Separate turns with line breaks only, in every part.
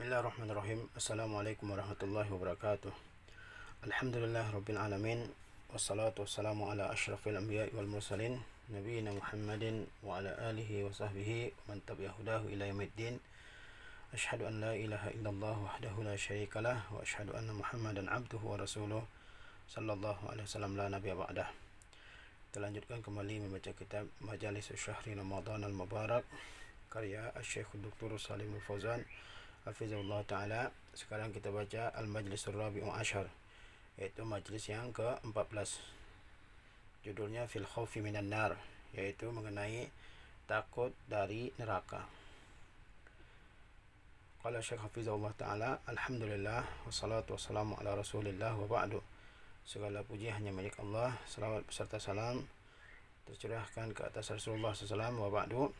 Bismillahirrahmanirrahim. Assalamualaikum warahmatullahi wabarakatuh. Alhamdulillah rabbil alamin. Wassalatu wassalamu ala asyrafil anbiya'i wal mursalin nabiyina Muhammadin wa ala alihi wa sahbihi wa man tabi'ahu hudahu ila yaumiddin. Asyhadu an la ilaha illallah wahdahu la syarikalah wa asyhadu anna Muhammadan abduhu wa rasuluh sallallahu alaihi wasallam la nabiyya ba'dah. Kita lanjutkan kembali membaca kitab Majalis Syahri Ramadan al-Mubarak karya Asy-Syaikh Dr. Shalih Al-Fauzan Hafizahullah Ta'ala. Sekarang kita baca Al-Majlis Ar-Rabi'u Asyar, yaitu majlis yang ke-14. Judulnya Fil Khawfi Minan Nar, yaitu mengenai takut dari neraka. Qala Syekh Hafizahullah Ta'ala, Alhamdulillah wassalatu wassalamu ala Rasulillah wa ba'du. Segala puji hanya milik Allah, salawat beserta salam tercurahkan ke atas Rasulullah SAW wa ba'du.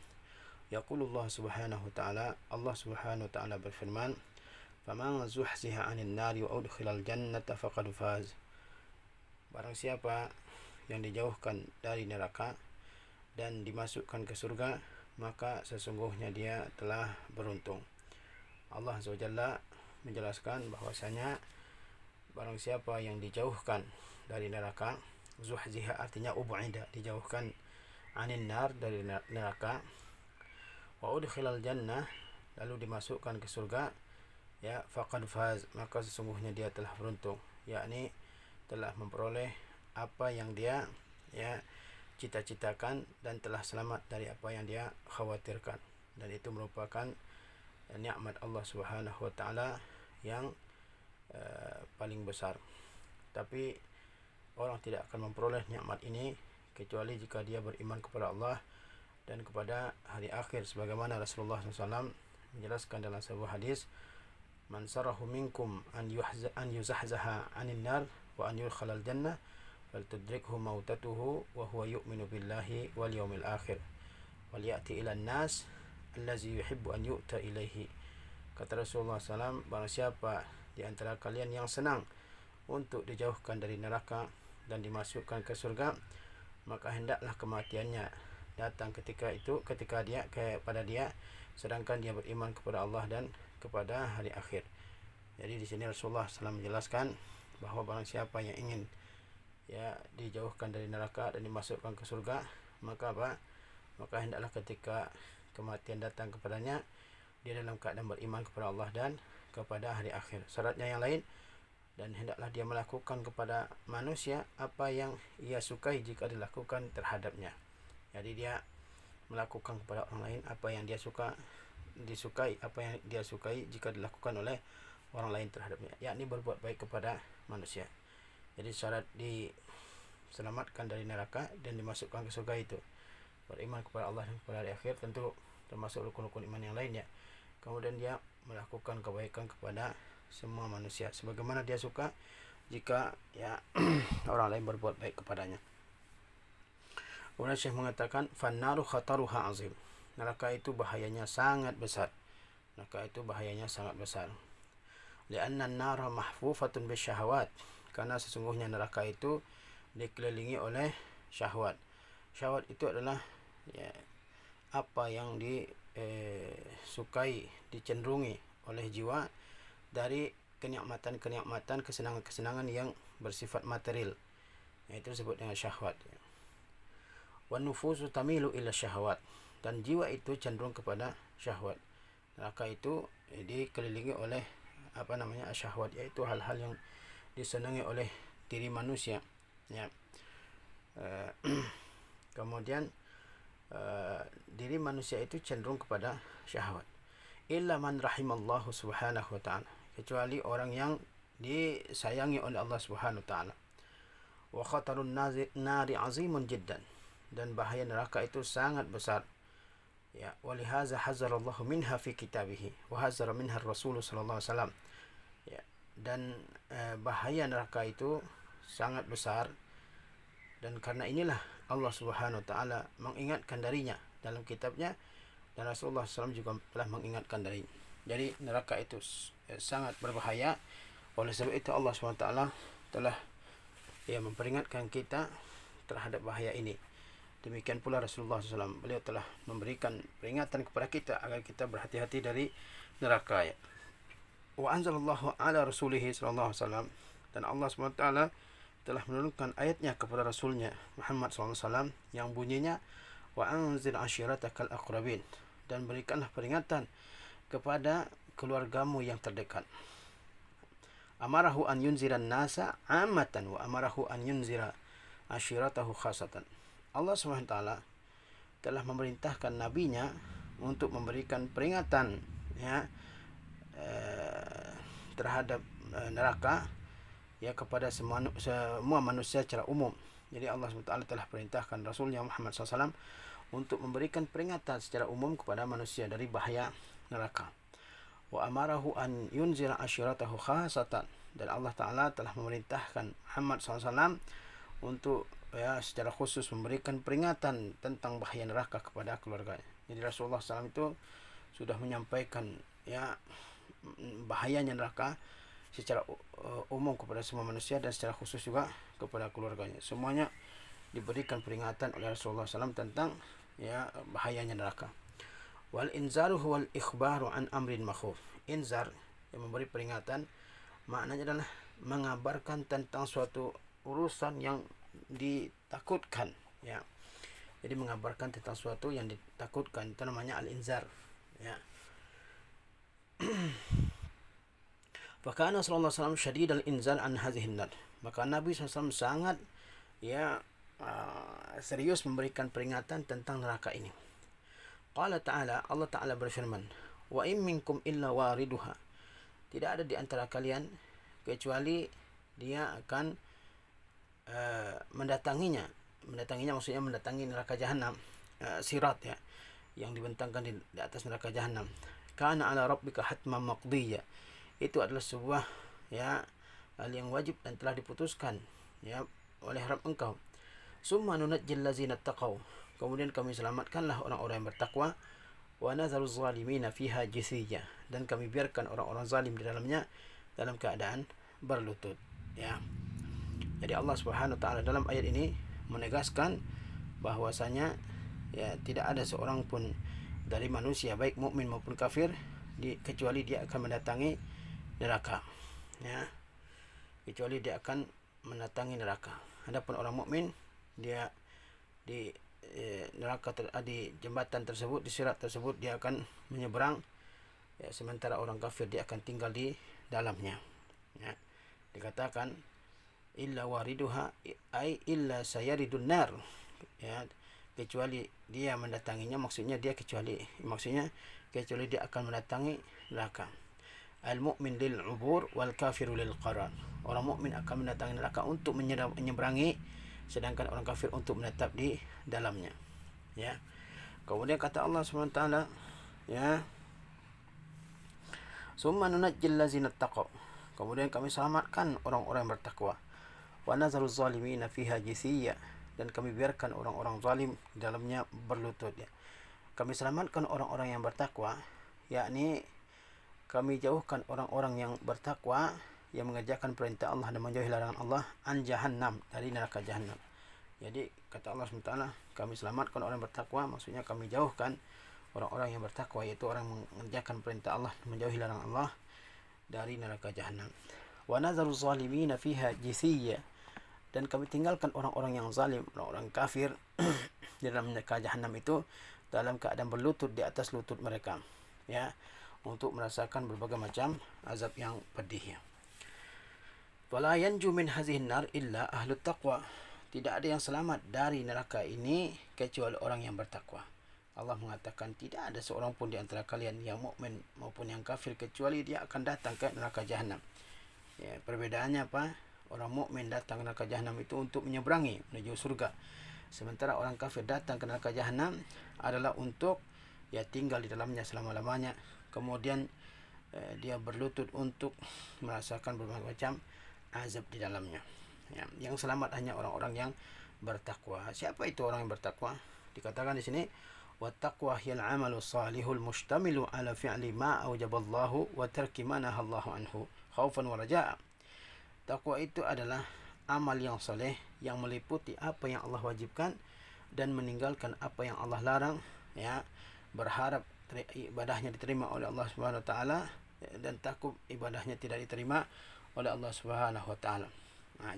Yaqulullah subhanahu wa ta'ala, Allah subhanahu wa ta'ala berfirman, faman zuhziha 'anil nari wa udkhilal jannata faqad faz. Barang siapa yang dijauhkan dari neraka dan dimasukkan ke surga, maka sesungguhnya dia telah beruntung. Allah SWT menjelaskan bahwasanya barang siapa yang dijauhkan dari neraka, zuhziha artinya ub'ida, dijauhkan, 'anil nar dari neraka, wa udkhilal jannah lalu dimasukkan ke surga, ya, faqad faz, maka sesungguhnya dia telah beruntung, yakni telah memperoleh apa yang dia cita-citakan dan telah selamat dari apa yang dia khawatirkan, dan itu merupakan nikmat Allah Subhanahu wa taala yang paling besar. Tapi orang tidak akan memperoleh nikmat ini kecuali jika dia beriman kepada Allah dan kepada hari akhir, sebagaimana Rasulullah SAW menjelaskan dalam sebuah hadis, man sarahu minkum an yuzahzaha 'anil nar wa an yudkhalal jannah faltudrikhu mautatuhu wa huwa yu'minu billahi wal yawmil akhir wal ya'ti ila nas allazi yuhibbu an yu'ta ilaihi. Kata Rasulullah SAW, barang siapa di antara kalian yang senang untuk dijauhkan dari neraka dan dimasukkan ke surga, maka hendaklah kematiannya datang ketika dia kepada dia sedangkan dia beriman kepada Allah dan kepada hari akhir. Jadi di sini Rasulullah SAW menjelaskan bahwa barang siapa yang ingin dijauhkan dari neraka dan dimasukkan ke surga, maka hendaklah ketika kematian datang kepadanya dia dalam keadaan beriman kepada Allah dan kepada hari akhir. Syaratnya yang lain, dan hendaklah dia melakukan kepada manusia apa yang ia sukai jika dilakukan terhadapnya. Jadi dia melakukan kepada orang lain apa yang dia disukai, apa yang dia sukai jika dilakukan oleh orang lain terhadapnya, yakni berbuat baik kepada manusia. Jadi syarat diselamatkan dari neraka dan dimasukkan ke surga itu beriman kepada Allah dan kepada hari akhir, tentu termasuk rukun-rukun iman yang lainnya. Kemudian dia melakukan kebaikan kepada semua manusia sebagaimana dia suka jika orang lain berbuat baik kepadanya. Kemudian Syekh mengatakan, fannaru khataruha azim. Neraka itu bahayanya sangat besar. Neraka itu bahayanya sangat besar. Lianna an-nara mahfufatun bisyahawat. Karena sesungguhnya neraka itu dikelilingi oleh syahwat. Syahwat itu adalah apa yang disukai, dicenderungi oleh jiwa dari kenikmatan-kenikmatan, kesenangan-kesenangan yang bersifat material. Itu disebut dengan syahwat. Wan nufusu tamilu ila syahwat, dan jiwa itu cenderung kepada syahwat. Neraka itu dikelilingi oleh syahwat, yaitu hal-hal yang disenangi oleh diri manusia, ya. Kemudian diri manusia itu cenderung kepada syahwat. Illa man rahimallahu subhanahu wa ta'ala, kecuali orang yang disayangi oleh Allah Subhanahu wa ta'ala. Wa khatarun nari azimun jiddan, dan bahaya neraka itu sangat besar. Ya, walihaza hazarallahu minha fi kitabih wa hazara minha Rasul sallallahu alaihi wasallam. Ya, dan bahaya neraka itu sangat besar, dan karena inilah Allah Subhanahu wa taala mengingatkan darinya dalam kitabnya, dan Rasulullah SAW juga telah mengingatkan darinya. Jadi neraka itu sangat berbahaya. Oleh sebab itu Allah Subhanahu wa taala telah memperingatkan kita terhadap bahaya ini. Demikian pula Rasulullah SAW, beliau telah memberikan peringatan kepada kita agar kita berhati-hati dari neraka, ya. wa anzalallahu ala rasulihi sallallahu alaihi wasallam, dan Allah SWT telah menurunkan ayatnya kepada Rasulnya Muhammad SAW yang bunyinya wa anzir ashiratakal aqrabin, dan berikanlah peringatan kepada keluargamu yang terdekat. Amarahu an yunziran nasa amatan wa amarahu an yunzira ashiratahu khasatan. Allah SWT telah memerintahkan nabinya untuk memberikan peringatan, ya, terhadap neraka, ya, kepada semua manusia secara umum. Jadi Allah SWT telah perintahkan Rasulnya Muhammad SAW untuk memberikan peringatan secara umum kepada manusia dari bahaya neraka. Wa amarahu an yunzira ashiratahu khasatan, dan Allah Ta'ala telah memerintahkan Muhammad SAW untuk, ya, secara khusus memberikan peringatan tentang bahaya neraka kepada keluarganya. Jadi Rasulullah SAW itu sudah menyampaikan, ya, bahayanya neraka secara umum kepada semua manusia dan secara khusus juga kepada keluarganya. Semuanya diberikan peringatan oleh Rasulullah SAW tentang, ya, bahayanya neraka. Wal inzaru huwal ikhbaru an amrin makhuf. Inzar, yang memberi peringatan, maknanya adalah mengabarkan tentang suatu urusan yang ditakutkan, ya. Jadi mengabarkan tentang sesuatu yang ditakutkan, itu namanya al-inzar, ya. Fakana sallallahu alaihi wasallam syadid al-inzal an hadhihi an-nar. Maka Nabi SAW sangat, ya, serius memberikan peringatan tentang neraka ini. Qala ta'ala, Allah Ta'ala berfirman, wa in minkum illa wariduha. Tidak ada di antara kalian kecuali dia akan mendatanginya. Mendatanginya maksudnya mendatangi neraka jahanam, sirat, ya, yang dibentangkan di atas neraka jahanam. Kana ala rabbika hatman maqdiyya. Itu adalah sebuah, ya, hal yang wajib dan telah diputuskan, ya, oleh Rabb engkau. Summa nunajjil ladzina taqaw. Kemudian kami selamatkanlah orang-orang yang bertakwa. Wa nadharu zalimina fiha jithiyya. Dan kami biarkan orang-orang zalim di dalamnya dalam keadaan berlutut, ya. Jadi Allah Subhanahu wa taala dalam ayat ini menegaskan bahwasanya, ya, tidak ada seorang pun dari manusia baik mukmin maupun kafir kecuali dia akan mendatangi neraka, ya, kecuali dia akan mendatangi neraka. Adapun orang mukmin, dia di neraka, di jembatan tersebut, di sirat tersebut, dia akan menyeberang, ya, sementara orang kafir dia akan tinggal di dalamnya, ya. Dikatakan illa wariduha ay illa sayaridun nar, ya, kecuali dia mendatanginya, maksudnya dia kecuali dia akan mendatangi neraka. Al mu'min lil ubur wal kafiru lil qarar. Orang mukmin akan mendatangi neraka untuk menyeberangi, sedangkan orang kafir untuk menetap di dalamnya, ya. Kemudian kata Allah SWT, ya, summa nunajjil ladzina taqaw. Kemudian kami selamatkan orang-orang yang bertakwa. Wa nazaru zalimina fiha jithiyya. Dan kami biarkan orang-orang zalim di dalamnya berlutut, ya. Kami selamatkan orang-orang yang bertakwa, yakni kami jauhkan orang-orang yang bertakwa yang mengerjakan perintah Allah dan menjauhi larangan Allah, an jahannam, dari neraka jahannam. Jadi kata Allah SWT, kami selamatkan orang yang bertakwa, maksudnya kami jauhkan orang-orang yang bertakwa, yaitu orang yang mengerjakan perintah Allah dan menjauhi larangan Allah, dari neraka jahannam. Wa nadharu zalimina fiha jithiyya. Dan kami tinggalkan orang-orang yang zalim, orang-orang kafir di dalam neraka jahannam itu dalam keadaan berlutut di atas lutut mereka, ya, untuk merasakan berbagai macam azab yang pedih, ya. Wala yanju min hadhihi an-nar illa ahlut taqwa. Tidak ada yang selamat dari neraka ini kecuali orang yang bertakwa. Allah mengatakan tidak ada seorang pun di antara kalian yang mukmin maupun yang kafir kecuali dia akan datang ke neraka jahanam. Ya, perbedaannya apa? Orang mukmin datang ke neraka jahanam itu untuk menyeberangi menuju surga. Sementara orang kafir datang ke neraka jahanam adalah untuk, ya, tinggal di dalamnya selama-lamanya. Kemudian dia berlutut untuk merasakan berbagai macam azab di dalamnya, ya. Yang selamat hanya orang-orang yang bertakwa. Siapa itu orang yang bertakwa? Dikatakan di sini, wa taqwa hiyal amalu salihul mustamilu ala fi'li ma aujaballahu wa tarki ma nahallahu anhu khaufan wa raja'a. Takwa itu adalah amal yang soleh yang meliputi apa yang Allah wajibkan dan meninggalkan apa yang Allah larang, ya, berharap ibadahnya diterima oleh Allah Subhanahu wa taala, dan takut ibadahnya tidak diterima oleh Allah Subhanahu wa taala.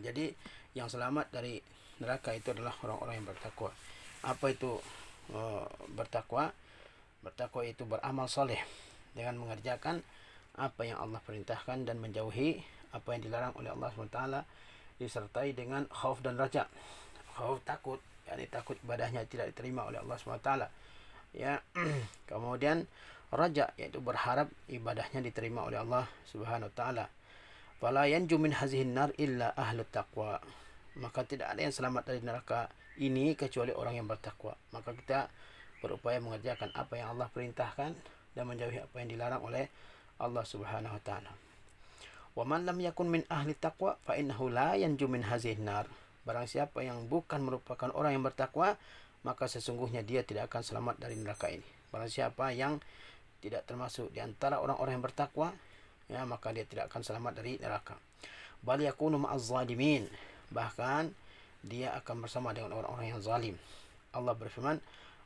Jadi yang selamat dari neraka itu adalah orang-orang yang bertakwa. Apa itu bertakwa? Bertakwa itu beramal soleh dengan mengerjakan apa yang Allah perintahkan dan menjauhi apa yang dilarang oleh Allah SWT, disertai dengan khauf dan raja. Khauf, takut, yakni takut ibadahnya tidak diterima oleh Allah SWT, ya. Kemudian raja, yaitu berharap ibadahnya diterima oleh Allah Subhanahu wa taala. Fala yanju min hazihin nar illa ahlut taqwa. Maka tidak ada yang selamat dari neraka ini kecuali orang yang bertakwa. Maka kita berupaya mengerjakan apa yang Allah perintahkan dan menjauhi apa yang dilarang oleh Allah Subhanahu wa taala. Wa man lam yakun min ahli taqwa fa innahu la yanju min hazihin nar. Barang siapa yang bukan merupakan orang yang bertakwa, maka sesungguhnya dia tidak akan selamat dari neraka ini. Barang siapa yang tidak termasuk di antara orang-orang yang bertakwa, ya, maka dia tidak akan selamat dari neraka. Bal yakunu ma'az zalimin. Bahkan dia akan bersama dengan orang-orang yang zalim. Allah berfirman,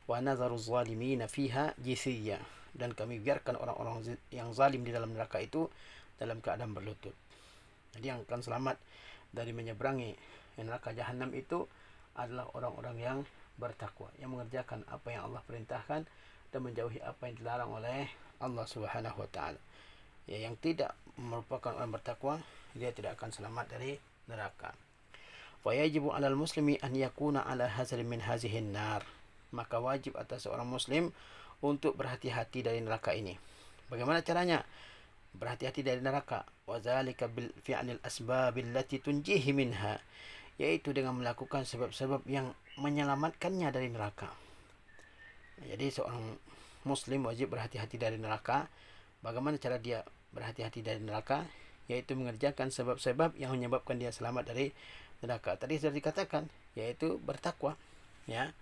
wa nadharu zalimina fiha jithiyya. Dan kami biarkan orang-orang yang zalim di dalam neraka itu dalam keadaan berlutut. Jadi yang akan selamat dari menyeberangi neraka jahanam itu adalah orang-orang yang bertakwa, yang mengerjakan apa yang Allah perintahkan dan menjauhi apa yang dilarang oleh Allah Subhanahu wa taala. Ya, yang tidak merupakan orang bertakwa, dia tidak akan selamat dari neraka. Fa yajibu 'alal muslimi an yakuna 'ala hazar min hazihin nar. Maka wajib atas seorang muslim untuk berhati-hati dari neraka ini. Bagaimana caranya berhati-hati dari neraka? Wa zalika bil fi'lil asbabil lati tunjihi minha, yaitu dengan melakukan sebab-sebab yang menyelamatkannya dari neraka. Jadi seorang muslim wajib berhati-hati dari neraka. Bagaimana cara dia berhati-hati dari neraka? Yaitu mengerjakan sebab-sebab yang menyebabkan dia selamat dari neraka. Tadi sudah dikatakan, yaitu bertakwa, ya,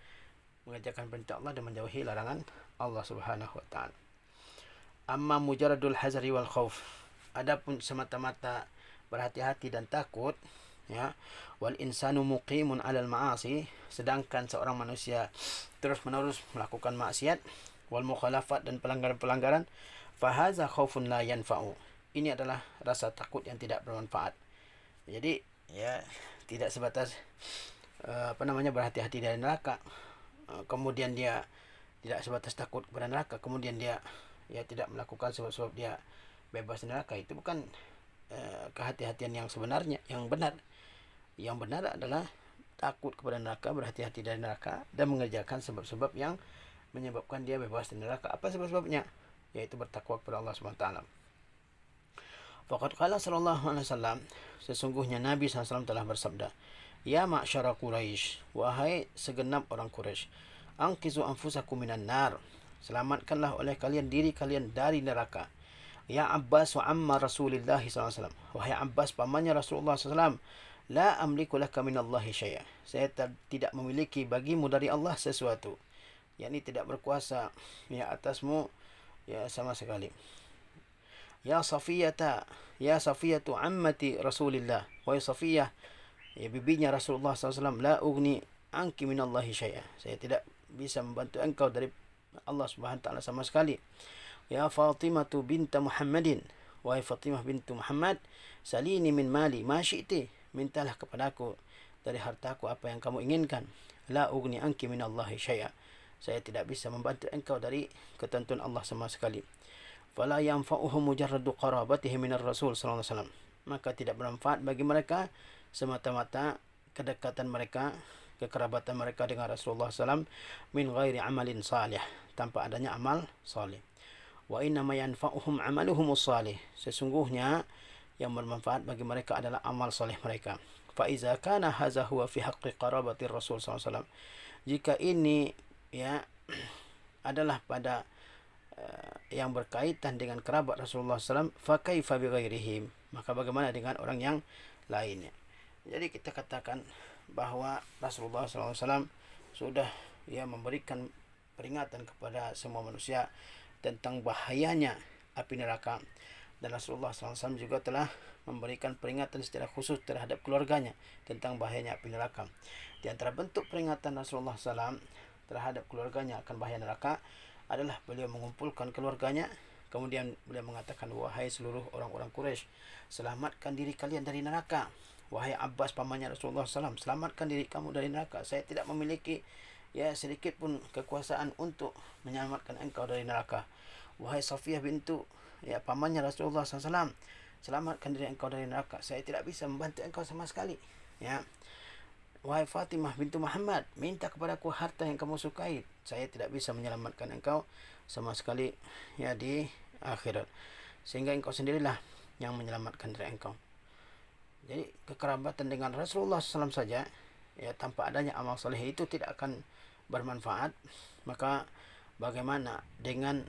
mengerjakan perintah Allah dan menjauhi larangan Allah Subhanahu wa taala. Amma mujaradul hazari wal khauf. Adapun semata-mata berhati-hati dan takut, ya, wal insanu muqimun 'alal ma'asi, sedangkan seorang manusia terus-menerus melakukan maksiat, wal mukhalafat dan pelanggaran-pelanggaran, fa hadza khaufun la yanfa'u. Ini adalah rasa takut yang tidak bermanfaat. Jadi, ya, tidak sebatas berhati-hati dari neraka, kemudian dia tidak sebatas takut kepada neraka, kemudian dia, ya, tidak melakukan sebab-sebab dia bebas dari neraka. Itu bukan kehati-hatian yang sebenarnya, yang benar. Yang benar adalah takut kepada neraka, berhati-hati dari neraka, dan mengerjakan sebab-sebab yang menyebabkan dia bebas dari neraka. Apa sebab-sebabnya? Yaitu bertakwa kepada Allah Subhanahu wa taala. Faqad qala sallallahu alaihi wasallam, sesungguhnya Nabi SAW telah bersabda, ya ma'syara Quraisy, wahai segenap orang Quraisy, anqizu anfusakum minan nar, selamatkanlah oleh kalian diri kalian dari neraka. Ya Abbas wa amma Rasulillah SAW, wahai Abbas pamannya Rasulullah SAW, la amliku laka minallahi syai'a, saya tidak memiliki bagimu dari Allah sesuatu, yakni tidak berkuasa, ya, atasmu, ya, sama sekali. Ya Safiyatu ammati Rasulillah, wahai Safiyah, ya, bibinya Rasulullah SAW, la ugni anki minallahi syai'a, saya tidak bisa membantu engkau dari Allah Subhanahu wa taala sama sekali. Ya Fatimatu binta Muhammadin, wahai Fatimah bintu Muhammad, salini min mali ma syi'ti, mintalah kepadaku dari hartaku apa yang kamu inginkan. La ugni anki minallahi syai'a, saya tidak bisa membantu engkau dari ketentuan Allah sama sekali. Fala yanfa'uhum mujarradu qarabatihi minar Rasul sallallahu alaihi wasallam, maka tidak bermanfaat bagi mereka semata-mata kedekatan mereka, kekerabatan mereka dengan Rasulullah SAW, min ghairi amalin salih, tanpa adanya amal salih. Wa inna ma yanfa'uhum amaluhumus salih, sesungguhnya yang bermanfaat bagi mereka adalah amal salih mereka. Fa iza kana hadza huwa fi haqqi qarabati Rasul sallallahu alaihi wasallam, jika ini, ya, adalah pada yang berkaitan dengan kerabat Rasulullah SAW, fa kaifa bi ghairihim, maka bagaimana dengan orang yang lainnya. Jadi kita katakan bahwa Rasulullah SAW sudah, ya, memberikan peringatan kepada semua manusia tentang bahayanya api neraka, dan Rasulullah SAW juga telah memberikan peringatan secara khusus terhadap keluarganya tentang bahayanya api neraka. Di antara bentuk peringatan Rasulullah SAW terhadap keluarganya akan bahaya neraka adalah beliau mengumpulkan keluarganya Kemudian beliau mengatakan, wahai seluruh orang-orang Quraisy, selamatkan diri kalian dari neraka. Wahai Abbas, pamannya Rasulullah SAW, selamatkan diri kamu dari neraka. Saya tidak memiliki sedikit pun kekuasaan untuk menyelamatkan engkau dari neraka. Wahai Safiyah bintu pamannya Rasulullah SAW, selamatkan diri engkau dari neraka. Saya tidak bisa membantu engkau sama sekali. Wahai Fatimah bintu Muhammad, minta kepadaku harta yang kamu sukai. Saya tidak bisa menyelamatkan engkau sama sekali di akhirat. Sehingga engkau sendirilah yang menyelamatkan diri engkau. Jadi kekerabatan dengan Rasulullah SAW saja tanpa adanya amal soleh itu tidak akan bermanfaat. Maka bagaimana dengan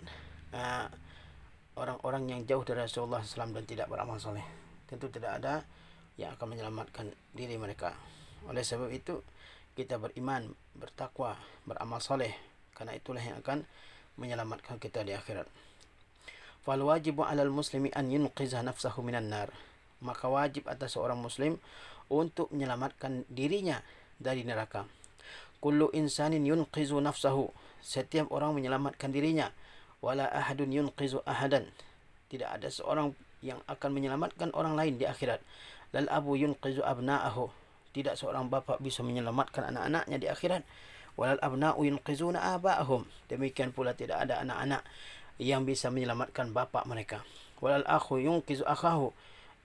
orang-orang yang jauh dari Rasulullah SAW dan tidak beramal soleh? Tentu tidak ada yang akan menyelamatkan diri mereka. Oleh sebab itu kita beriman, bertakwa, beramal soleh, karena itulah yang akan menyelamatkan kita di akhirat. Fal wajibu 'alal muslimi an yunqiza nafsahu minan nar. Maka wajib atas seorang muslim untuk menyelamatkan dirinya dari neraka. Kullu insanin yunqizu nafsahu. Setiap orang menyelamatkan dirinya. Wala ahadun yunqizu ahadan. Tidak ada seorang yang akan menyelamatkan orang lain di akhirat. Lal abu yunqizu abna'ahu. Tidak seorang bapa bisa menyelamatkan anak-anaknya di akhirat. Walal abna'u yunqizuna aba'ahum. Demikian pula tidak ada anak-anak yang bisa menyelamatkan bapa mereka. Walal akhu yunqizu akhahu.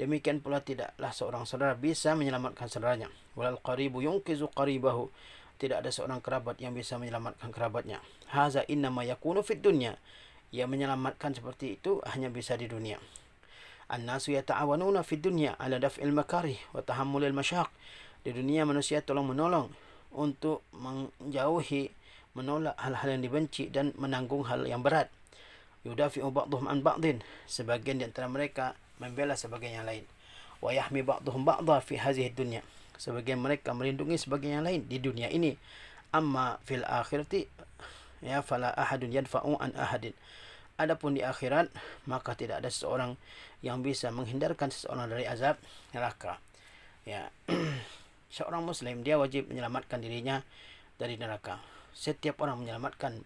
Demikian pula tidaklah seorang saudara bisa menyelamatkan saudaranya. Walal qaribu yunqizu qaribahu. Tidak ada seorang kerabat yang bisa menyelamatkan kerabatnya. Haza innama yakunu fid dunya. Yang menyelamatkan seperti itu hanya bisa di dunia. An-nasu yata'awanuna fid dunya ala daf'il makarih wa tahammulil masyaq. Di dunia manusia tolong-menolong untuk menolak hal-hal yang dibenci dan menanggung hal yang berat. Yudafi'u ba'dhum an ba'din. Sebagian di antara mereka membela sebagian yang lain. Wa yahmi ba'dhum ba'dha fi hadhihi dunya. Sebagian mereka melindungi sebagian yang lain di dunia ini. Amma fil akhirati fala ahadun yadfa'u an ahadin. Adapun di akhirat maka tidak ada seseorang yang bisa menghindarkan seseorang dari azab neraka. Seorang muslim dia wajib menyelamatkan dirinya dari neraka. Setiap orang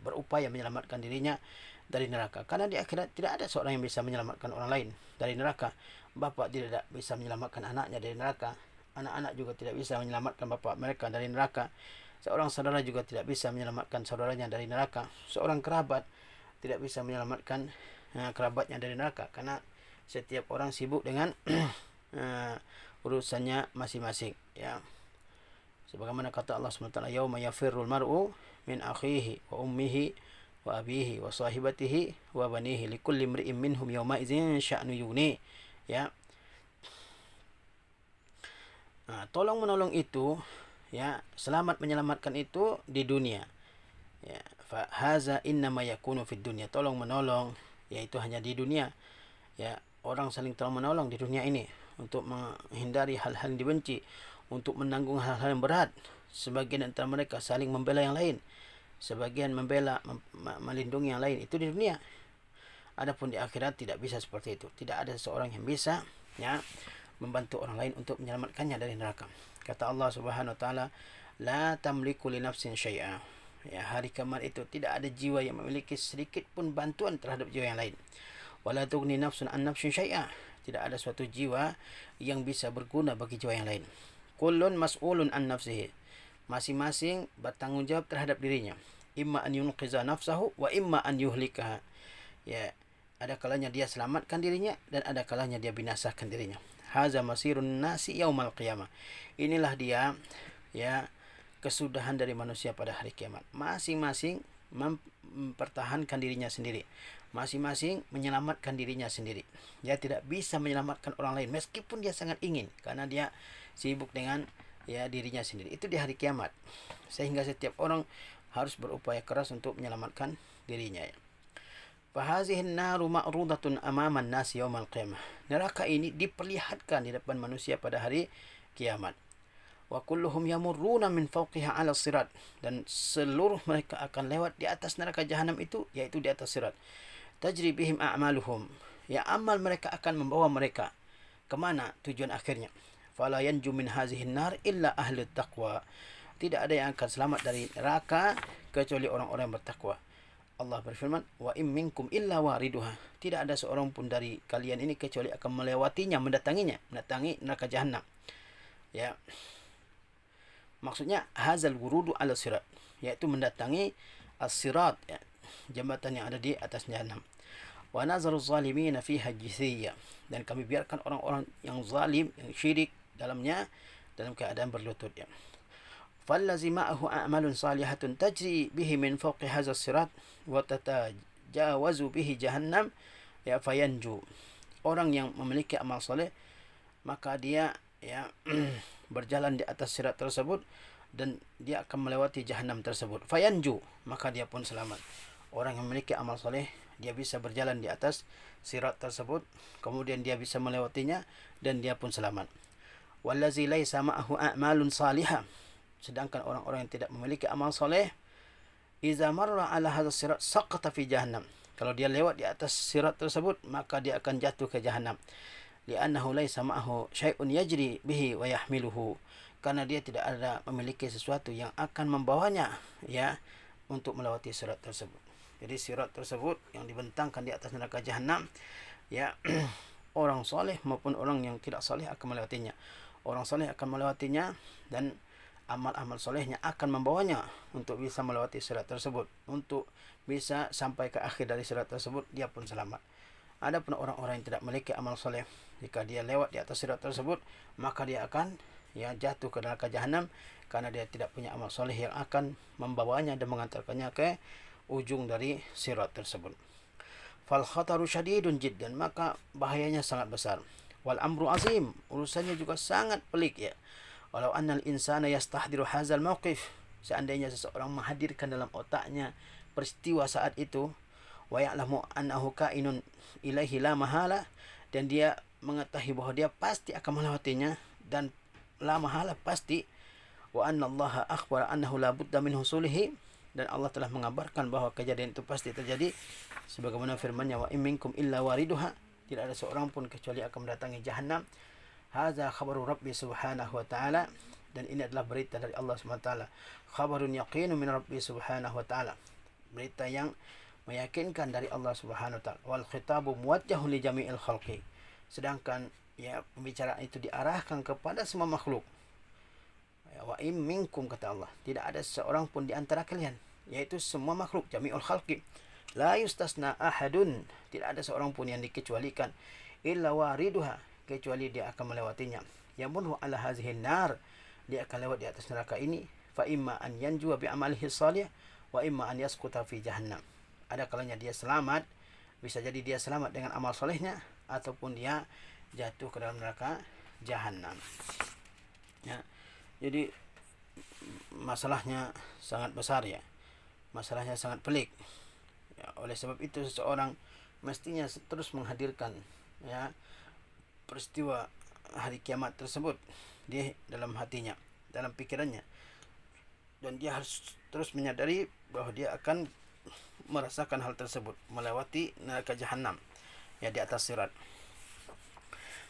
berupaya menyelamatkan dirinya dari neraka. Karena di akhirat tidak ada seorang yang bisa menyelamatkan orang lain dari neraka. Bapa tidak bisa menyelamatkan anaknya dari neraka. Anak-anak juga tidak bisa menyelamatkan bapa mereka dari neraka. Seorang saudara juga tidak bisa menyelamatkan saudaranya dari neraka. Seorang kerabat tidak bisa menyelamatkan kerabatnya dari neraka. Karena setiap orang sibuk dengan urusannya masing-masing. Sebagaimana kata Allah SWT, yauma yafirrul mar'u min akhihi wa ummihi wa abihi wa sahibatihi wa banihi likulli imri'in minhum yawma idzin sya'nu yuni. Tolong menolong itu selamat menyelamatkan itu di dunia. Fa haza innama yakunu fid dunya. Tolong menolong yaitu hanya di dunia. Orang saling tolong menolong di dunia ini untuk menghindari hal-hal yang dibenci, untuk menanggung hal-hal yang berat. Sebagian antara mereka saling membela yang lain. Sebagian membela, melindungi yang lain. Itu di dunia. Adapun di akhirat tidak bisa seperti itu. Tidak ada seorang yang bisa membantu orang lain untuk menyelamatkannya dari neraka. Kata Allah Subhanahu wa taala, la tamliku li nafsin syai'a. Hari kiamat itu tidak ada jiwa yang memiliki sedikit pun bantuan terhadap jiwa yang lain. Wala tughni nafsun an nafsin syai'a. Tidak ada suatu jiwa yang bisa berguna bagi jiwa yang lain. Kullun mas'ulun an nafsihi. Masing-masing bertanggung jawab terhadap dirinya. Imma an yunqiza nafsahu wa imma an yuhlikaha. Ada kalanya dia selamatkan dirinya dan ada kalanya dia binasakan dirinya. Haza masirun nasi yaumal qiyamah. Inilah dia kesudahan dari manusia pada hari kiamat. Masing-masing mempertahankan dirinya sendiri. Masing-masing menyelamatkan dirinya sendiri. Dia tidak bisa menyelamatkan orang lain meskipun dia sangat ingin, karena dia sibuk dengan dirinya sendiri. Itu di hari kiamat. Sehingga setiap orang harus berupaya keras untuk menyelamatkan dirinya. Fahazihin naru ma'rudatun amaman nasi yaumal qiyamah. Neraka ini diperlihatkan di depan manusia pada hari kiamat. Wa kulluhum yamurruna min fawqiha 'ala sirat. Dan seluruh mereka akan lewat di atas neraka jahanam itu, yaitu di atas sirat. Tajri bihim a'maluhum. Amal mereka akan membawa mereka kemana tujuan akhirnya. Fala yanju min hazihin nar illa ahli taqwa. Tidak ada yang akan selamat dari neraka kecuali orang-orang yang bertakwa. Allah berfirman, wa im minkum illa wariduha. Tidak ada seorang pun dari kalian ini kecuali akan melewatinya, mendatangi neraka jahanam. Ya. Maksudnya hazal wurudu ala sirat, yaitu mendatangi as-sirat, ya, jembatan yang ada di atas jahanam. Wa nazaru zalimina fiha jithiyya, dan kami biarkan orang-orang yang zalim, yang syirik dalamnya dalam keadaan berlutut, ya. فالذي معه أعمال صالحة تجري به من فوق هذا الصراط وتتجاوز به جهنم ya fayanju. Orang yang memiliki amal soleh maka dia ya berjalan di atas sirat tersebut dan dia akan melewati jahanam tersebut. Fayanju, maka dia pun selamat. Orang yang memiliki amal soleh dia bisa berjalan di atas sirat tersebut, kemudian dia bisa melewatinya dan dia pun selamat. Wallazi laisa ma'ahu a'malun salihah, sedangkan orang-orang yang tidak memiliki amal soleh, iza marra ala hadzal sirat saqata fi jahannam, kalau dia lewat di atas sirat tersebut maka dia akan jatuh ke jahanam. Li'annahu laisa ma'ahu syai'un yajri bihi wa yahmiluhu, karena dia tidak ada memiliki sesuatu yang akan membawanya ya untuk melewati sirat tersebut. Jadi sirat tersebut yang dibentangkan di atas neraka jahanam ya orang soleh maupun orang yang tidak soleh akan melewatinya. Orang soleh akan melewatinya dan amal-amal solehnya akan membawanya untuk bisa melewati sirat tersebut, untuk bisa sampai ke akhir dari sirat tersebut, dia pun selamat. Adapun orang-orang yang tidak memiliki amal soleh, jika dia lewat di atas sirat tersebut, maka dia akan ya jatuh ke neraka jahanam karena dia tidak punya amal soleh yang akan membawanya dan mengantarkannya ke ujung dari sirat tersebut. Fal khataru syadidun jiddan, maka bahayanya sangat besar. Wal amru azim, urusannya juga sangat pelik, ya. Walau annal insana yastahdiru hadzal mauqif, seandainya seseorang menghadirkan dalam otaknya peristiwa saat itu, wa ya'lamu annahu kainun ilaihi la mahala, dan dia mengetahui bahwa dia pasti akan melewatinya dan la mahala pasti, wa anna Allah akhbara annahu la budda min husulihi, dan Allah telah mengabarkan bahwa kejadian itu pasti terjadi sebagaimana firman-Nya, wa in minkum illa wariduha, tidak ada seorang pun kecuali akan mendatangi jahanam. Hadza khabaru Rabbi subhanahu wa ta'ala, dan ini adalah berita dari Allah subhanahu wa ta'ala. Khabarun yaqinu min Rabbi subhanahu wa ta'ala, berita yang meyakinkan dari Allah subhanahu wa ta'ala. Wal khitabu muwajjahun li jami'il khalqi, sedangkan ya pembicaraan itu diarahkan kepada semua makhluk. Wa in minkum, kata Allah, tidak ada seorang pun di antara kalian, yaitu semua makhluk, jami'ul khalqi. La yustasna ahadun, tidak ada seorang pun yang dikecualikan, illa wariduha, kecuali dia akan melewatinya. Yamurru ala hazihin nar, dia akan lewat di atas neraka ini. Fa imma an yanjua bi amalihi salih wa imma an yasquta fi jahannam. Ada kalanya dia selamat, bisa jadi dia selamat dengan amal solehnya, ataupun dia jatuh ke dalam neraka jahanam. Ya. Jadi masalahnya sangat besar, ya. Masalahnya sangat pelik. Ya, oleh sebab itu seseorang mestinya terus menghadirkan ya peristiwa hari kiamat tersebut di dalam hatinya, dalam pikirannya, dan dia harus terus menyadari bahwa dia akan merasakan hal tersebut, melewati neraka jahanam ya di atas sirat.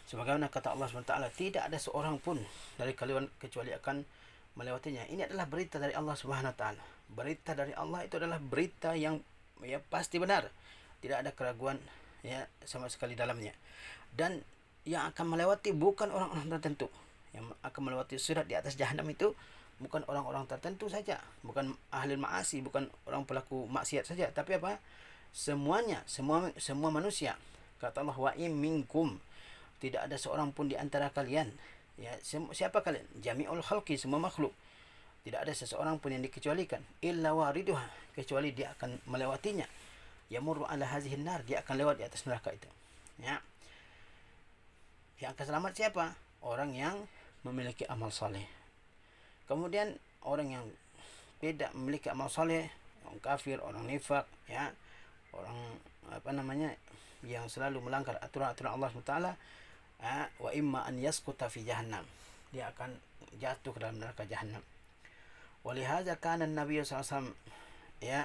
Sebagaimana kata Allah SWT, tidak ada seorang pun dari kalian kecuali akan melewatinya. Ini adalah berita dari Allah SWT. Berita dari Allah itu adalah berita yang ya pasti benar, tidak ada keraguan ya sama sekali dalamnya. Dan yang akan melewati bukan orang-orang tertentu. Yang akan melewati sirat di atas jahanam itu bukan orang-orang tertentu saja, bukan ahli ma'asi, bukan orang pelaku maksiat saja, tapi apa? Semuanya, semua manusia. Kata Allah, wa in minkum, tidak ada seorang pun di antara kalian. Ya, siapa kalian? Jami'ul khalqi, semua makhluk. Tidak ada seseorang pun yang dikecualikan, illa wariduha, kecuali dia akan melewatinya. Yamurru ala hazihin nar, dia akan lewat di atas neraka itu. Ya. Yang akan selamat siapa? Orang yang memiliki amal saleh. Kemudian orang yang tidak memiliki amal saleh, orang kafir, orang nifak, ya, orang yang selalu melanggar aturan-aturan Allah SWT, wa imma an yasquta fi jahannam, dia akan jatuh ke dalam neraka jahanam. Walihadza kana an-nabiy sallallahu alaihi wasallam ya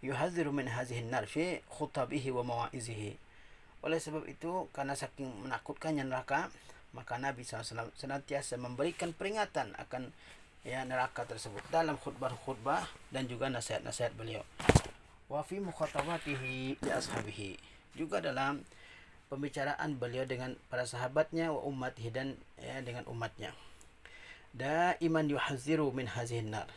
yuhadziru min hadhihi an-nar fi khutabihi wa mawa'izihi. Oleh sebab itu, karena saking menakutkannya neraka, maka Nabi SAW senantiasa memberikan peringatan akan ya neraka tersebut dalam khutbah-khutbah dan juga nasihat-nasihat beliau. Wa fi mukhatabatihi li ashabihi, juga dalam pembicaraan beliau dengan para sahabatnya, wa ummatihi, dan dengan umatnya. Daiman yuhadziru min hazihin nar,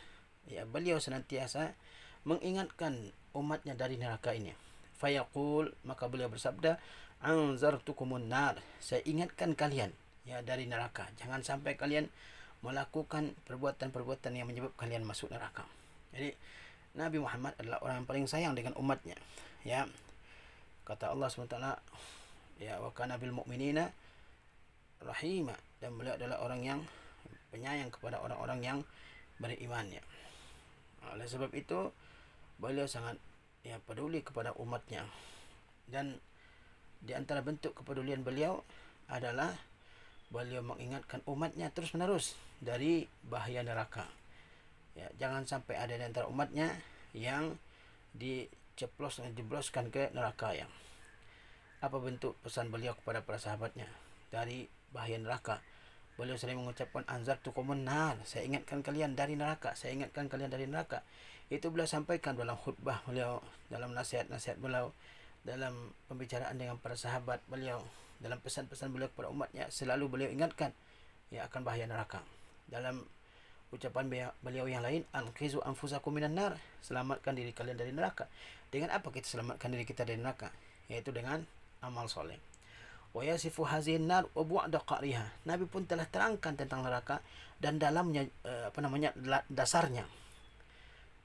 beliau senantiasa mengingatkan umatnya dari neraka ini. Fayaqul, maka beliau bersabda, anzartukumun nar, saya ingatkan kalian dari neraka, jangan sampai kalian melakukan perbuatan-perbuatan yang menyebabkan kalian masuk neraka. Jadi Nabi Muhammad adalah orang yang paling sayang dengan umatnya. Kata Allah SWT, wa kana bil mu'minina rahima, dan beliau adalah orang yang penyayang kepada orang-orang yang beriman. Oleh sebab itu beliau sangat peduli kepada umatnya, dan di antara bentuk kepedulian beliau adalah beliau mengingatkan umatnya terus menerus dari bahaya neraka. Jangan sampai ada di antara umatnya yang dijebloskan ke neraka. Apa bentuk pesan beliau kepada para sahabatnya dari bahaya neraka? Beliau sering mengucapkan anzartukumun nar, saya ingatkan kalian dari neraka, saya ingatkan kalian dari neraka. Itu beliau sampaikan dalam khutbah beliau, dalam nasihat-nasihat beliau, dalam pembicaraan dengan para sahabat beliau, dalam pesan-pesan beliau kepada umatnya, selalu beliau ingatkan akan bahaya neraka. Dalam ucapan beliau yang lain, anqizu anfusakum minan nar, selamatkan diri kalian dari neraka. Dengan apa kita selamatkan diri kita dari neraka? Yaitu dengan amal soleh. Wa yasifu hazin nar wa bu'da qariha, Nabi pun telah terangkan tentang neraka dan dalamnya dasarnya.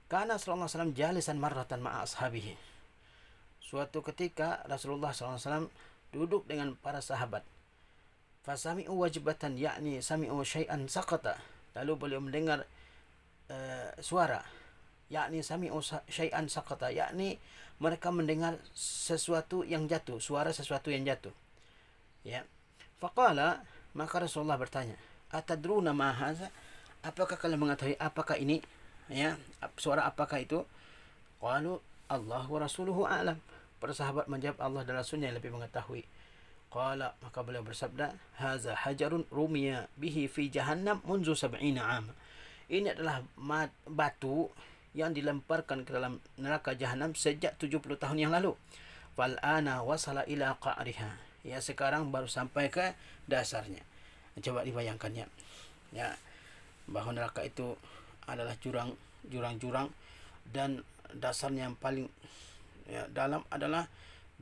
Kana sallallahu alaihi wasallam jalisan marratan ma'a ashabihi, suatu ketika Rasulullah SAW duduk dengan para sahabat. Fasami'u wajibatan, yakni sami'u syai'an saqata, lalu beliau mendengar suara, yakni sami'u syai'an saqata, yakni mereka mendengar sesuatu yang jatuh, suara sesuatu yang jatuh. Faqala, maka Rasulullah bertanya, atadruna ma hadza, apakah kalian mengetahui apakah ini? Suara apakah itu? Qalu Allah wa rasuluhu a'lam, para sahabat menjawab, Allah dan Rasulnya yang lebih mengetahui. Qala, maka beliau bersabda, haza hajarun rumiya bihi fi jahannam munzu 70 am, ini adalah batu yang dilemparkan ke dalam neraka Jahannam sejak 70 tahun yang lalu. Fal ana wasala ila qa'riha, sekarang baru sampai ke dasarnya. Coba dibayangkan bahwa neraka itu adalah jurang-jurang, dan dasarnya yang paling dalam adalah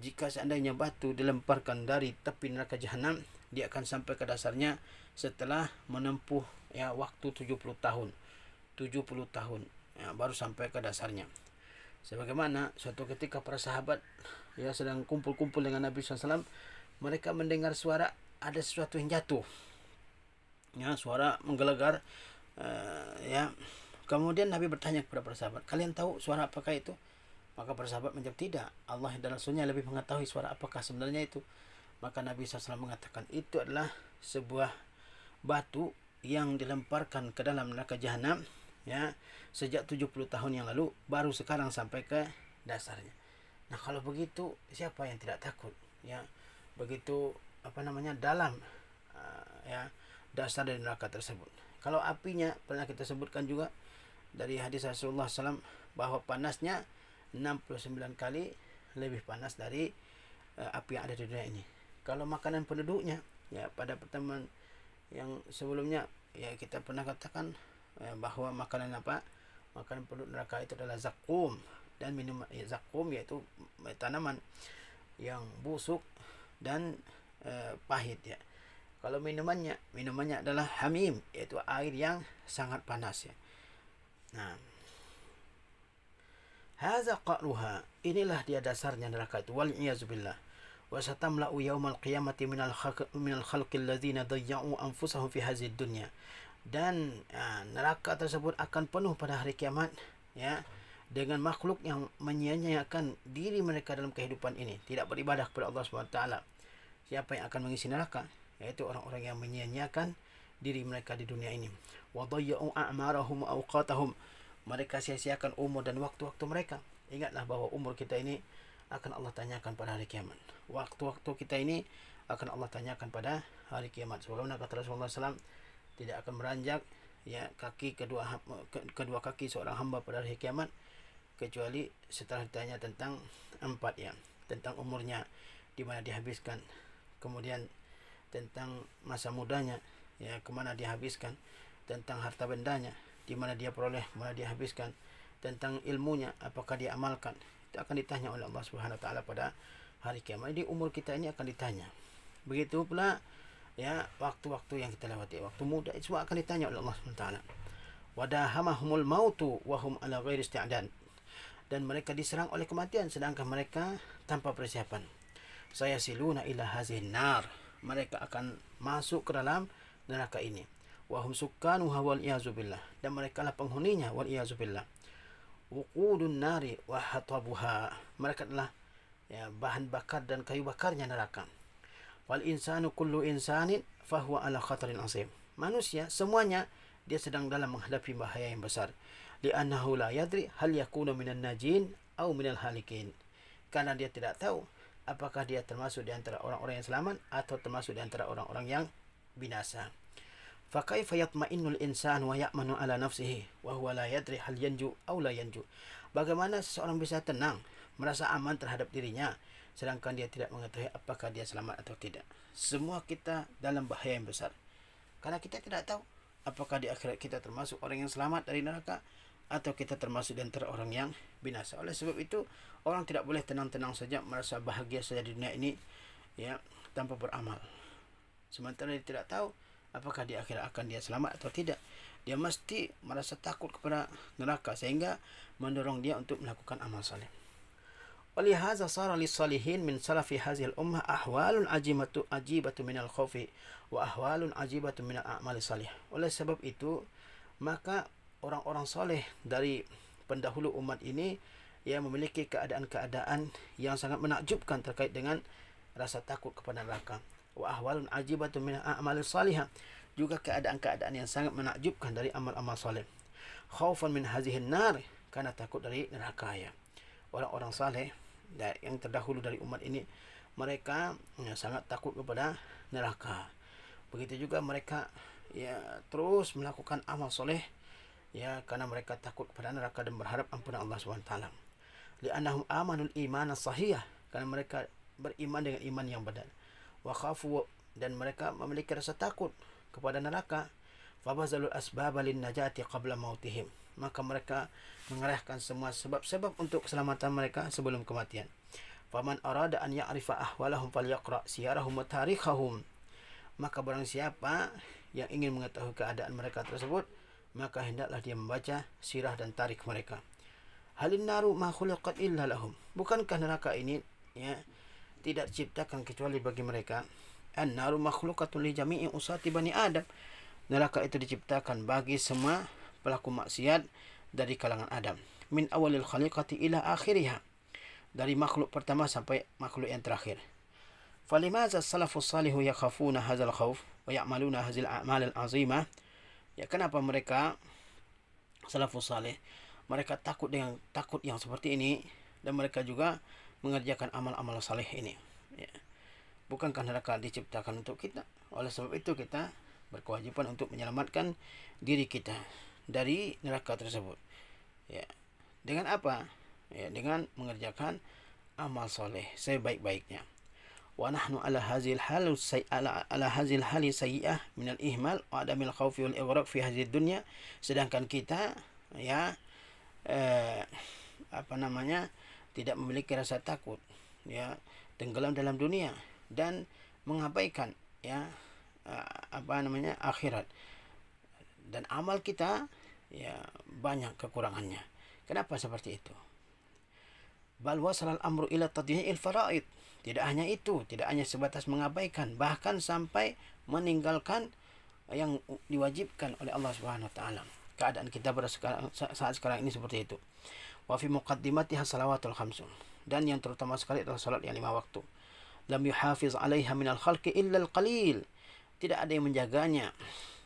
jika seandainya batu dilemparkan dari tepi neraka Jahannam, dia akan sampai ke dasarnya setelah menempuh waktu 70 tahun baru sampai ke dasarnya. Sebagaimana suatu ketika para sahabat sedang kumpul-kumpul dengan Nabi SAW, mereka mendengar suara ada sesuatu yang jatuh, suara menggelegar. Kemudian Nabi bertanya kepada para sahabat, kalian tahu suara apakah itu? Maka para sahabat menjawab, tidak, Allah dan Rasulnya lebih mengetahui suara apakah sebenarnya itu. Maka Nabi SAW mengatakan, itu adalah sebuah batu yang dilemparkan ke dalam neraka Jahannam sejak 70 tahun yang lalu, baru sekarang sampai ke dasarnya. Nah, kalau begitu siapa yang tidak takut? Begitu dalam dasar dari neraka tersebut. Kalau apinya pernah kita sebutkan juga dari hadis Rasulullah SAW bahwa panasnya 69 kali lebih panas dari api yang ada di dunia ini. Kalau makanan penduduknya, pada pertemuan yang sebelumnya kita pernah katakan bahwa makanan penduduk neraka itu adalah zakum, dan minuman zakum yaitu tanaman yang busuk dan pahit. Kalau minumannya adalah hamim, yaitu air yang sangat panas. Nah, hadza qa'ruha, inilah dia dasarnya neraka itu, wal iyazu billah. Wa satamla'u yaumal qiyamati minal khalqi alladzina dayya'u anfusahum fi hadhihi dunya, dan neraka tersebut akan penuh pada hari kiamat dengan makhluk yang menyia-nyiakan diri mereka dalam kehidupan ini, tidak beribadah kepada Allah SWT. Siapa yang akan mengisi neraka? Yaitu orang-orang yang menyia-nyiakan diri mereka di dunia ini. Wa dayya'u a'marahum wa awqatahum, mereka sia-siakan umur dan waktu-waktu mereka. Ingatlah bahwa umur kita ini akan Allah tanyakan pada hari kiamat. Waktu-waktu kita ini akan Allah tanyakan pada hari kiamat. Sebagaimana kata Rasulullah SAW, tidak akan beranjak kaki kedua kaki seorang hamba pada hari kiamat kecuali setelah ditanya tentang 4 ya, tentang umurnya di mana dihabiskan, kemudian tentang masa mudanya ya kemana dihabiskan, tentang harta bendanya di mana dia peroleh, mana dia habiskan, tentang ilmunya apakah dia amalkan. Itu akan ditanya oleh Allah Subhanahu wa taala pada hari kiamat. Di umur kita ini akan ditanya. Begitu pula ya waktu-waktu yang kita lewati, waktu muda itu semua akan ditanya oleh Allah Subhanahu wa taala. Wadahamahumul mautu wa hum ala ghairi isti'dad. Dan mereka diserang oleh kematian sedangkan mereka tanpa persiapan. Saya siluna ila hazihin nar. Mereka akan masuk ke dalam neraka ini. Wahum sukkanuha wal iyazubillah. Dan mereka lah penghuninya wal iyazubillah. Wuqudun nari wa hatabuha. Mereka adalah ya, bahan bakar dan kayu bakarnya neraka. Wal insanu kullu insanin fahuwa ala khatarin azim. Manusia semuanya dia sedang dalam menghadapi bahaya yang besar. Li'annahu la yadri hal yakunu minan najin au minal halikin. Karena dia tidak tahu apakah dia termasuk di antara orang-orang yang selamat atau termasuk di antara orang-orang yang binasa. Fa kaifa yatma'innul insan wa ya'manu ala nafsihi wa huwa la yadri hal yanju au la yanju. Bagaimana seseorang bisa tenang, merasa aman terhadap dirinya sedangkan dia tidak mengetahui apakah dia selamat atau tidak. Semua kita dalam bahaya yang besar. Karena kita tidak tahu apakah di akhirat kita termasuk orang yang selamat dari neraka atau kita termasuk di antara orang yang binasa. Oleh sebab itu, orang tidak boleh tenang-tenang saja merasa bahagia saja di dunia ini ya tanpa beramal. Sementara dia tidak tahu apakah di akhirat akan dia selamat atau tidak. Dia mesti merasa takut kepada neraka sehingga mendorong dia untuk melakukan amal saleh. Walihaza sara lis-salihin min salafi hadhihi al-ummah ahwalun ajibatu min al-khawfi wa ahwalun ajibatu min al-a'mali salih. Oleh sebab itu, maka orang-orang soleh dari pendahulu umat ini yang memiliki keadaan-keadaan yang sangat menakjubkan terkait dengan rasa takut kepada neraka. Wa ahwalun ajibatu min al-a'mali salihah, juga keadaan-keadaan yang sangat menakjubkan dari amal-amal soleh. Khaufan min hadhihi an-nar, karena takut dari neraka ya. Orang-orang saleh yang terdahulu dari umat ini mereka ya, sangat takut kepada neraka. Begitu juga mereka ya terus melakukan amal soleh ya karena mereka takut kepada neraka dan berharap ampunan Allah SWT. Li'annahum amanul iman as-sahihah, karena mereka beriman dengan iman yang benar. Wa khafu, dan mereka memiliki rasa takut kepada neraka. Fabazalul asbaba lin najati qabla mautihim, maka mereka mengerahkan semua sebab-sebab untuk keselamatan mereka sebelum kematian. Faman arada an ya'rifa ahwalahum falyaqra siyarahum wa tarikhahum, maka barang siapa yang ingin mengetahui keadaan mereka tersebut, maka hendaklah dia membaca sirah dan tarikh mereka. Halin naru ma khuliqat illa lahum, bukankah neraka ini ya tidak diciptakan kecuali bagi mereka? An naru makhluqatun li jami'i usati bani adam, neraka itu diciptakan bagi semua pelaku maksiat dari kalangan Adam. Min awalil khaliqati ila akhiriha, dari makhluk pertama sampai makhluk yang terakhir. Falimaza salafus salihu yakhafuna hadzal khauf wa ya'maluna hadzal a'mal al-'azimah? Ya, kenapa mereka salafus salih mereka takut dengan takut yang seperti ini dan mereka juga mengerjakan amal-amal saleh ini ya. Bukankah neraka diciptakan untuk kita? Oleh sebab itu kita berkewajiban untuk menyelamatkan diri kita dari neraka tersebut ya. Dengan apa? Ya, dengan mengerjakan amal soleh sebaik-baiknya. Wa nahnu ala hazil hali sayyi'ah min al-ihmal wa adamil khawfi wal ighraq fi hadhihi dunya, sedangkan kita ya tidak memiliki rasa takut ya, tenggelam dalam dunia dan mengabaikan ya akhirat, dan amal kita ya banyak kekurangannya. Kenapa seperti itu? Bal wasal al-amru ila tadyi'il faraid. Tidak hanya itu, tidak hanya sebatas mengabaikan, bahkan sampai meninggalkan yang diwajibkan oleh Allah Subhanahu wa taala. Keadaan kita pada saat sekarang ini seperti itu. Wa fi muqaddimatiha salawatul khamsun, dan yang terutama sekali adalah salat yang 5 waktu. Lam yuhafiz 'alaiha minal khalqi illa al-qalil. Tidak ada yang menjaganya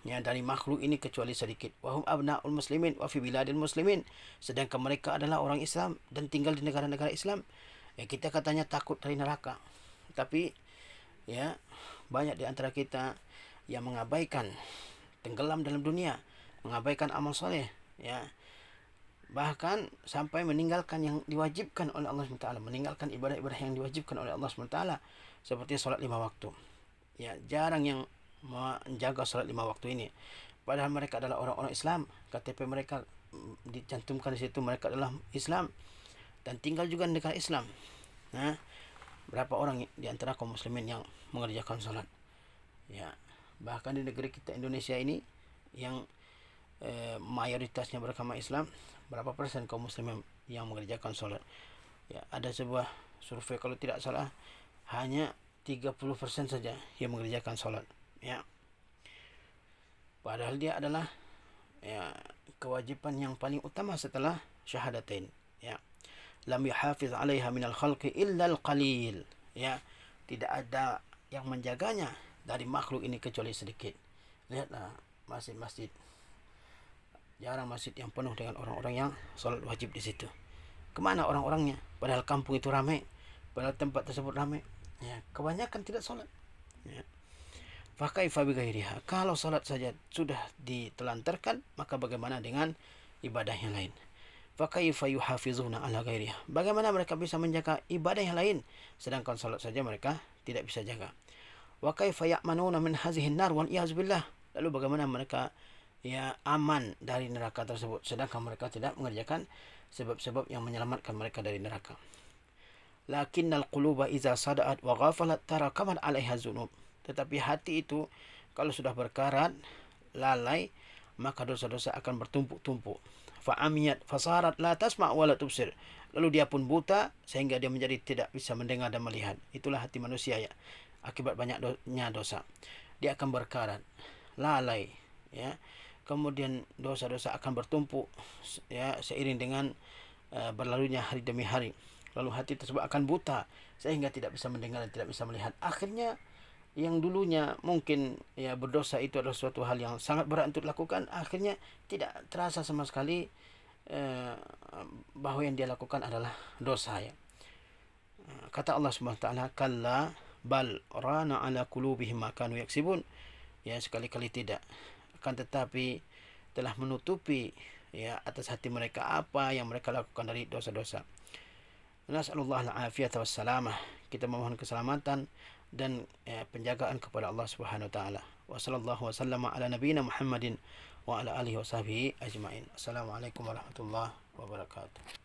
ya dari makhluk ini kecuali sedikit. Wa hum abna'ul muslimin wa fi biladil muslimin, sedangkan mereka adalah orang Islam dan tinggal di negara-negara Islam. Ya, kita katanya takut dari neraka, tapi ya banyak di antara kita yang mengabaikan, tenggelam dalam dunia, mengabaikan amal soleh ya, bahkan sampai meninggalkan yang diwajibkan oleh Allah SWT, meninggalkan ibadah-ibadah yang diwajibkan oleh Allah SWT, seperti sholat 5 waktu. Ya, jarang yang menjaga sholat 5 waktu ini. Padahal mereka adalah orang-orang Islam, KTP mereka dicantumkan di situ mereka adalah Islam dan tinggal juga di negara Islam. Nah, berapa orang di antara kaum muslimin yang mengerjakan sholat? Ya, bahkan di negeri kita Indonesia ini yang mayoritasnya beragama Islam, berapa persen kaum muslimin yang mengerjakan sholat? Ya, ada sebuah survei kalau tidak salah hanya 30% saja yang mengerjakan sholat. Ya, padahal dia adalah ya kewajiban yang paling utama setelah syahadatain. Ya, lam yuhafiz 'alaiha minal khalqi illa al-qalil. Ya, tidak ada yang menjaganya dari makhluk ini kecuali sedikit. Lihatlah masjid-masjid, jarang masjid yang penuh dengan orang-orang yang sholat wajib di situ. Kemana orang-orangnya? Padahal kampung itu ramai, padahal tempat tersebut ramai. Ya, kebanyakan tidak sholat. Ya. Fakaifa bighairiha. Kalau sholat saja sudah ditelantarkan, maka bagaimana dengan ibadah yang lain? Fakaifa yuhafizuna ala ghairiha. Bagaimana mereka bisa menjaga ibadah yang lain sedangkan sholat saja mereka tidak bisa jaga? Wa kaifa ya'manuna min hazihi an-nar wal iyaz billah. Lalu bagaimana mereka ya aman dari neraka tersebut sedangkan mereka tidak mengerjakan sebab-sebab yang menyelamatkan mereka dari neraka? Lakinnal quluba idza sada'at wa ghafalat tarakamat 'alaiha dzunub. Tetapi hati itu kalau sudah berkarat, lalai, maka dosa-dosa akan bertumpuk-tumpuk. Fa'amiyat fasarat la tasma' wa la tubsir. Lalu dia pun buta sehingga dia menjadi tidak bisa mendengar dan melihat. Itulah hati manusia ya. Akibat banyaknya dosa, dia akan berkarat, lalai, ya. Kemudian dosa-dosa akan bertumpuk ya seiring dengan berlalunya hari demi hari. Lalu hati tersebut akan buta sehingga tidak bisa mendengar dan tidak bisa melihat. Akhirnya yang dulunya mungkin ya berdosa itu adalah suatu hal yang sangat berat untuk dilakukan, akhirnya tidak terasa sama sekali bahwa yang dia lakukan adalah dosa ya. Kata Allah Subhanahu wa taala, kalla bal rana ala qulubihim ma kanu yaksibun. Ya, sekali-kali tidak, akan tetapi telah menutupi ya atas hati mereka apa yang mereka lakukan dari dosa-dosa. Nas'alullah al-afiyata wassalamah. Kita memohon keselamatan dan penjagaan kepada Allah Subhanahu wa taala. Wa sallallahu wasallama ala nabiyyina Muhammadin wa ala alihi wa sahbihi ajmain. Assalamualaikum warahmatullahi wabarakatuh.